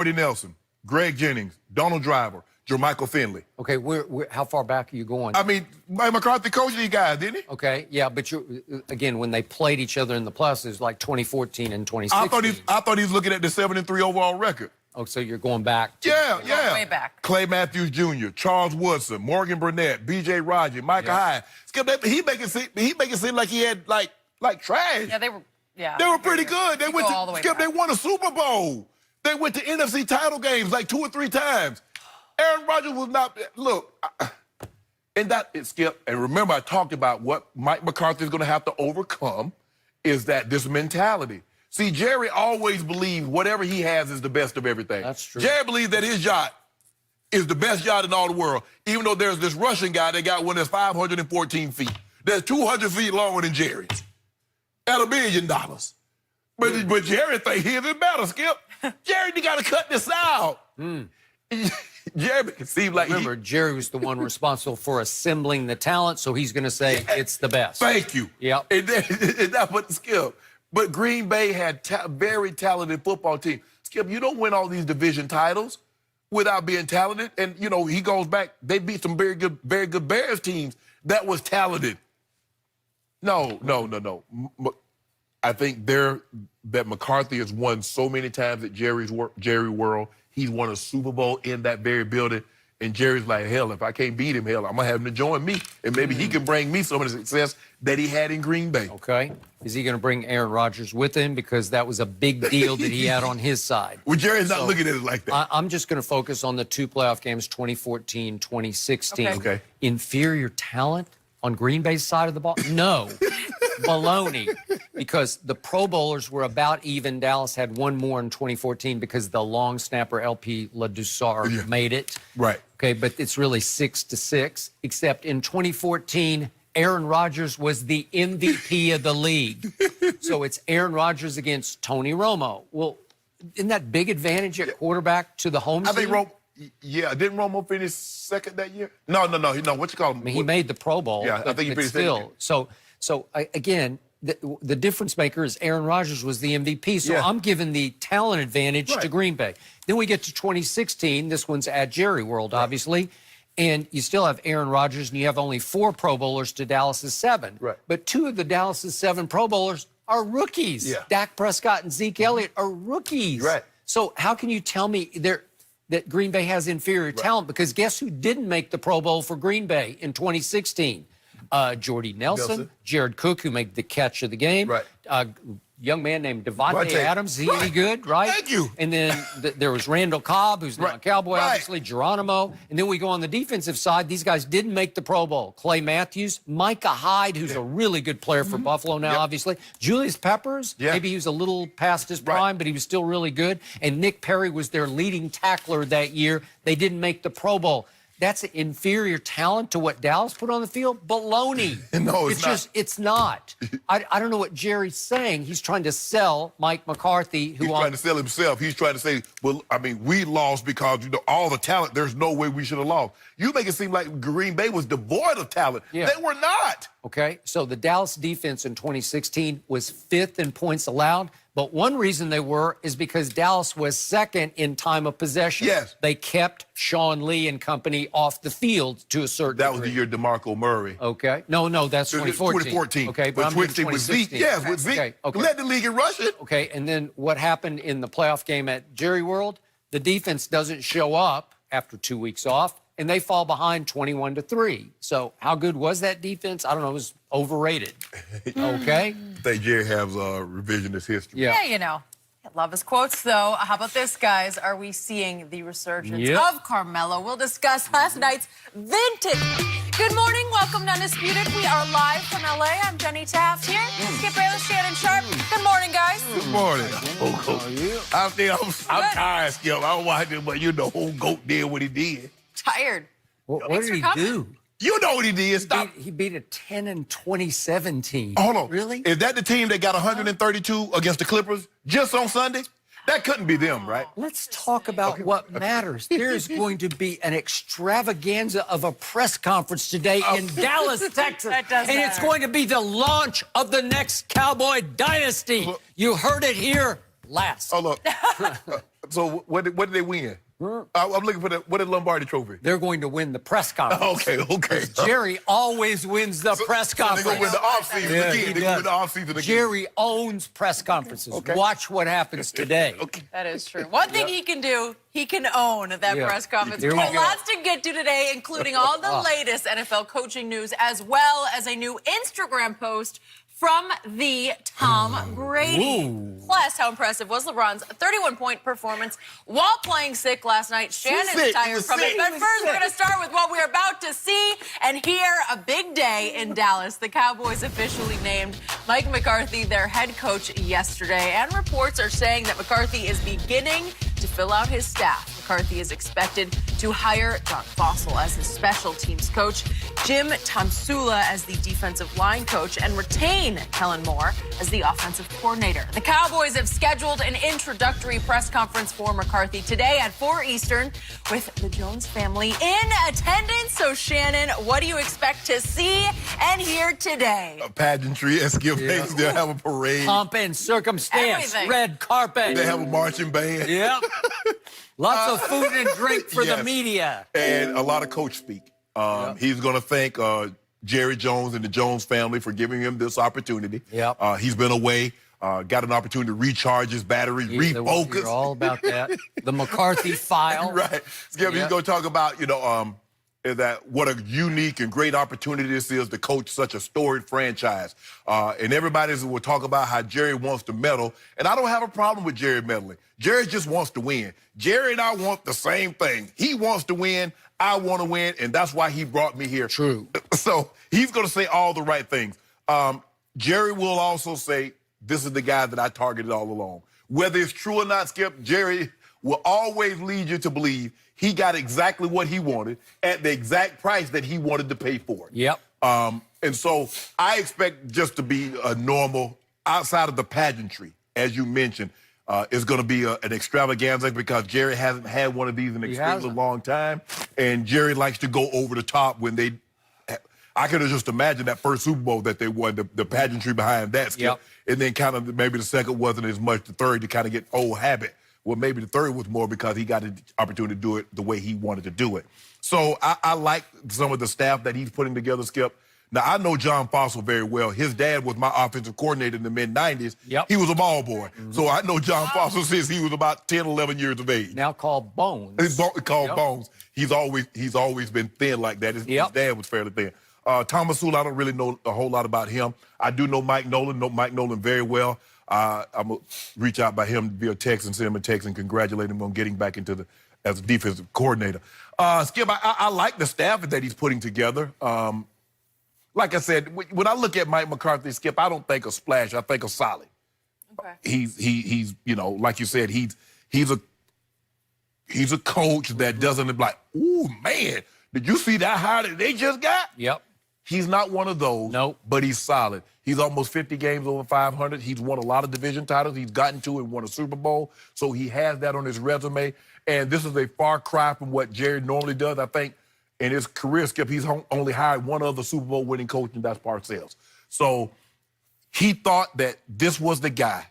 Jordy Nelson, Greg Jennings, Donald Driver, Jermichael Finley. Okay, how far back are you going? I mean, McCarthy coached these guys, didn't he? Okay, yeah, but again, when they played each other in the playoffs, it was like 2014 and 2016. I thought he was looking at the 7-3 overall record. Oh, so you're going back? Yeah. Way back. Clay Matthews Jr., Charles Woodson, Morgan Burnett, B.J. Rodgers, Micah Hyde. Skip, he make it seem like he had like trash. Yeah, they were. Yeah, they were pretty good. They went all the to way Skip. back. They won a Super Bowl. They went to NFC title games like 2 or 3 times. Aaron Rodgers was not. Look, Skip. And remember, I talked about what Mike McCarthy is going to have to overcome is that this mentality. See, Jerry always believed whatever he has is the best of everything. That's true. Jerry believes that his yacht is the best yacht in all the world, even though there's this Russian guy that got one that's 514 feet. That's 200 feet longer than Jerry's. At $1 billion. But Jerry think his is better, Skip. Jerry, you got to cut this out. Jerry seemed like Remember, Jerry was the one responsible for assembling the talent, so he's going to say it's the best. Thank you. Yep. And that's what Skip. But Green Bay had very talented football team. Skip, you don't win all these division titles without being talented. And, you know, he goes back. They beat some very good Bears teams that was talented. No. I think that McCarthy has won so many times at Jerry World. He's won a Super Bowl in that very building. And Jerry's like, hell, if I can't beat him, hell, I'm going to have him to join me. And maybe he can bring me some of the success that he had in Green Bay. Okay. Is he going to bring Aaron Rodgers with him? Because that was a big deal that he had on his side. Well, Jerry's not looking at it like that. I'm just going to focus on the 2 playoff games, 2014, 2016. Okay. Inferior talent on Green Bay's side of the ball? No. Baloney. Because the Pro Bowlers were about even. Dallas had one more in 2014 because the long snapper LP LaDussard made it. Right. Okay, but it's really 6-6, except in 2014, Aaron Rodgers was the MVP of the league. So it's Aaron Rodgers against Tony Romo. Well, isn't that big advantage at quarterback to the home team? I think didn't Romo finish second that year? No. What you call him? I mean, he made the Pro Bowl. Yeah, I think he finished still. So again, the difference maker is Aaron Rodgers was the MVP. So I'm giving the talent advantage to Green Bay. Then we get to 2016. This one's at Jerry World, obviously. And you still have Aaron Rodgers, and you have only 4 Pro Bowlers to Dallas's 7. Right. But 2 of the Dallas's 7 Pro Bowlers are rookies. Yeah. Dak Prescott and Zeke Elliott are rookies. Right. So how can you tell me that Green Bay has inferior talent? Because guess who didn't make the Pro Bowl for Green Bay in 2016? Jordy Nelson, Jared Cook, who made the catch of the game. Right. Young man named Devontae Adams. Is he any good, right? Thank you. And then there was Randall Cobb, who's now a Cowboy, obviously, Geronimo. And then we go on the defensive side. These guys didn't make the Pro Bowl. Clay Matthews, Micah Hyde, who's a really good player for Buffalo now, obviously. Julius Peppers, maybe he was a little past his prime, but he was still really good. And Nick Perry was their leading tackler that year. They didn't make the Pro Bowl. That's inferior talent to what Dallas put on the field? Baloney. No, it's not. It's not. I don't know what Jerry's saying. He's trying to sell Mike McCarthy. He's trying to sell himself. He's trying to say, well, I mean, we lost because, all the talent, there's no way we should have lost. You make it seem like Green Bay was devoid of talent. Yeah. They were not. Okay, so the Dallas defense in 2016 was 5th in points allowed. But one reason they were is because Dallas was 2nd in time of possession. Yes. They kept Sean Lee and company off the field to a certain degree. That was the year DeMarco Murray. Okay. No, that's 2014. 2014. Okay, but I'm doing 2016. Yes, with Zeke. Okay. Led the league in rushing. Okay, and then what happened in the playoff game at Jerry World? The defense doesn't show up after 2 weeks off, and they fall behind 21-3. So how good was that defense? I don't know. It was overrated. Okay? I think Jerry has revisionist history. Yeah, I love his quotes, though. How about this, guys? Are we seeing the resurgence of Carmelo? We'll discuss last night's vintage. Good morning. Welcome to Undisputed. We are live from L.A. I'm Jenny Taft here. Skip Bayless, Shannon Sharp. Good morning, guys. Good morning. I'm tired, Skip. I don't watch it, but the whole GOAT did what he did. Tired. What did he do? You know what he did. Stop. He beat a 10-27 team. Hold on. Really? Is that the team that got 132 against the Clippers just on Sunday? That couldn't be them, right? Let's talk about what matters. There is going to be an extravaganza of a press conference today in Dallas, Texas. And it's going to be the launch of the next Cowboy dynasty. You heard it here last. Oh, look. So what did they win? I'm looking for what did Lombardi Trophy? They're going to win the press conference. Okay. Jerry always wins the press conference. They're going to win the offseason again. They're going to win the offseason again. Jerry owns press conferences. Okay. Watch what happens today. Okay. That is true. One thing he can do, he can own that press conference. Here we go. Lots to get to today, including all the latest NFL coaching news, as well as a new Instagram post from the Tom Brady. Ooh. Plus, how impressive was LeBron's 31-point performance while playing sick last night? Shannon's tired from it. But first, we're going to start with what we're about to see and hear. A big day in Dallas. The Cowboys officially named Mike McCarthy their head coach yesterday. And reports are saying that McCarthy is beginning to fill out his staff. McCarthy is expected to hire John Fassel as his special teams coach, Jim Tomsula as the defensive line coach, and retain Kellen Moore as the offensive coordinator. The Cowboys have scheduled an introductory press conference for McCarthy today at 4 Eastern with the Jones family in attendance. So, Shannon, what do you expect to see and hear today? A pageantry, Skip. They'll have a parade. Pomp and circumstance, Everything. red carpet. They have a marching band. Yep. Lots of food and drink for the Yes. media. And a lot of coach speak. He's going to thank Jerry Jones and the Jones family for giving him this opportunity. Yep. He's been away, got an opportunity to recharge his batteries, refocus. You're all about that. The McCarthy file. Right. Skip, he's going to talk about, is that what a unique and great opportunity this is to coach such a storied franchise. And everybody will talk about how Jerry wants to meddle. And I don't have a problem with Jerry meddling. Jerry just wants to win. Jerry and I want the same thing. He wants to win. I want to win. And that's why he brought me here. True. So he's going to say all the right things. Jerry will also say, this is the guy that I targeted all along. Whether it's true or not, Skip, Jerry will always lead you to believe he got exactly what he wanted at the exact price that he wanted to pay for it. Yep. And so I expect just to be a normal, outside of the pageantry, as you mentioned, is going to be an extravaganza because Jerry hasn't had one of these in an extremely long time. And Jerry likes to go over the top when they I could have just imagined that first Super Bowl that they won, the pageantry behind that. Yep. And then kind of maybe the second wasn't as much, the third to kind of get old habit. Well, maybe the third was more because he got the opportunity to do it the way he wanted to do it. So I like some of the staff that he's putting together, Skip. Now, I know John Fassel very well. His dad was my offensive coordinator in the mid-'90s. Yep. He was a ball boy. So I know John Fassel since he was about 10, 11 years of age. Now called Bones. He's called Bones. He's always been thin like that. His dad was fairly thin. Thomas Sewell, I don't really know a whole lot about him. I do know Mike Nolan very well. I'm going to reach out by him via text and send him a text and congratulate him on getting back into as a defensive coordinator. Skip, I like the staff that he's putting together. Like I said, when I look at Mike McCarthy, Skip, I don't think a splash. I think a solid. Okay. He's like you said, he's a coach that doesn't like, ooh, man, did you see that hire that they just got? Yep. He's not one of those, Nope. but he's solid. He's almost 50 games over 500. He's won a lot of division titles. He's gotten to and won a Super Bowl, so he has that on his resume. And this is a far cry from what Jerry normally does. I think in his career, Skip, he's only hired one other Super Bowl winning coach, and that's Parcells. So he thought that this was the guy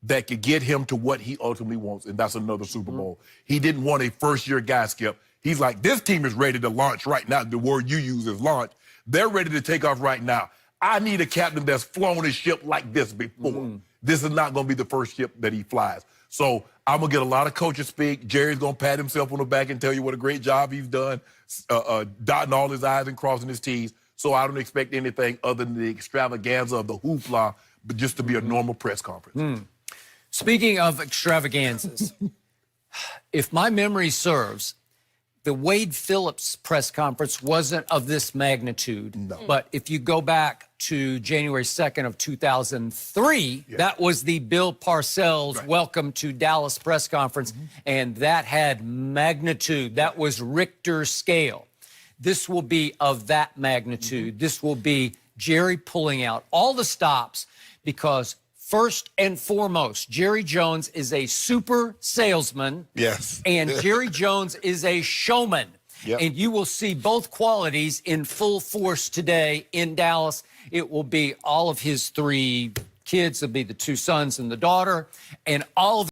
that could get him to what he ultimately wants, and that's another Super Bowl. He didn't want a first-year guy, Skip. He's like, this team is ready to launch right now. The word you use is launch. They're ready to take off right now. I need a captain that's flown a ship like this before. This is not going to be the first ship that he flies. So I'm going to get a lot of coaches speak. Jerry's going to pat himself on the back and tell you what a great job he's done, dotting all his I's and crossing his T's. So I don't expect anything other than the extravaganza of the hoopla, but just to be a normal press conference. Speaking of extravaganzas, if my memory serves, the Wade Phillips press conference wasn't of this magnitude. No. But if you go back to January 2nd of 2003, that was the Bill Parcells Welcome to Dallas press conference, and that had magnitude. That was Richter scale. This will be of that magnitude. This will be Jerry pulling out all the stops because first and foremost, Jerry Jones is a super salesman. Yes. And Jerry Jones is a showman. Yep. And you will see both qualities in full force today in Dallas. It will be all of his three kids. It'll be the two sons and the daughter. And all of